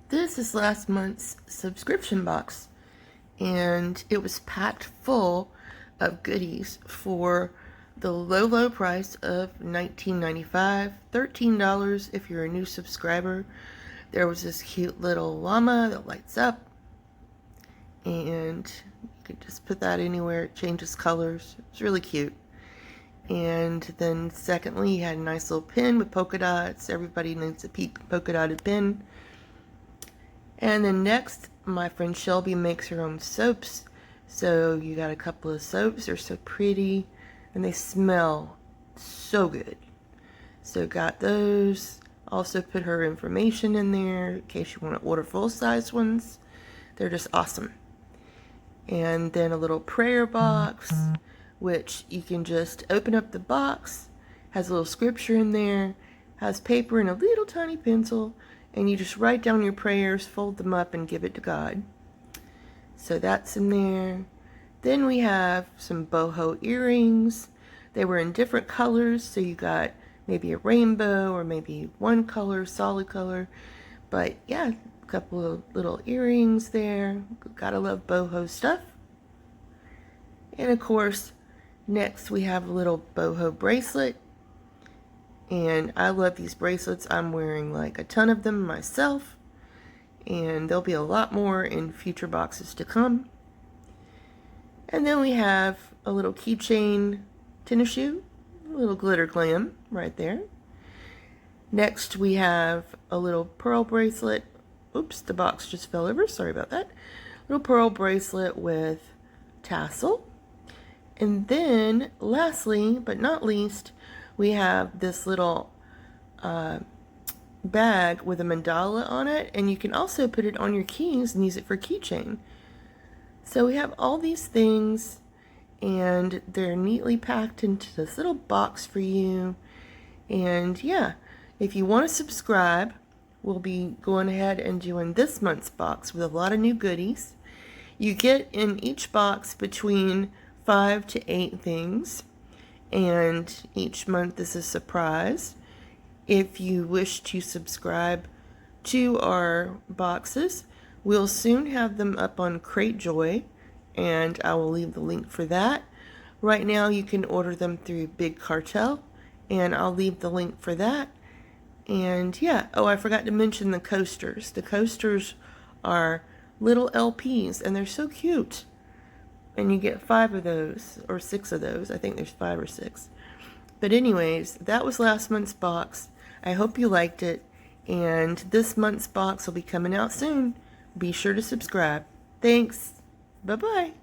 This is last month's subscription box, and it was packed full of goodies for the low price of $19.95, $13 if you're a new subscriber. There was this cute little llama that lights up, and you can just put that anywhere. It changes colors. It's really cute. And then secondly, you had a nice little pin with polka dots. Everybody needs a polka dotted pin. And then next, my friend Shelby makes her own soaps. So you got a couple of soaps. They're so pretty and they smell so good. So got those. Also put her information in there in case you want to order full-size ones. They're just awesome. And then a little prayer box, which you can just open up the box. Has a little scripture in there. Has paper and a little tiny pencil. And you just write down your prayers, fold them up, and give it to God. So that's in there. Then we have some boho earrings. They were in different colors, so you got maybe a rainbow or maybe one color, solid color. But yeah, a couple of little earrings there. Gotta love boho stuff. And of course, next we have a little boho bracelet. And I love these bracelets. I'm wearing like a ton of them myself. And there'll be a lot more in future boxes to come. And then we have a little keychain tennis shoe. A little glitter glam right there. Next we have a little pearl bracelet. Oops, the box just fell over. Sorry about that. Little pearl bracelet with tassel. And then lastly, but not least, we have this little bag with a mandala on it, and you can also put it on your keys and use it for keychain. So we have all these things, and they're neatly packed into this little box for you. And yeah, if you want to subscribe, we'll be going ahead and doing this month's box with a lot of new goodies. You get in each box between 5 to 8 things. And each month is a surprise. If you wish to subscribe to our boxes, we'll soon have them up on Cratejoy, and I will leave the link for that. Right now you can order them through Big Cartel, and I'll leave the link for that. And yeah, oh, I forgot to mention the coasters. The coasters are little LPs, and they're so cute. And you get 5 of those, or 6 of those. I think there's 5 or 6. But anyways, that was last month's box. I hope you liked it. And this month's box will be coming out soon. Be sure to subscribe. Thanks. Bye-bye.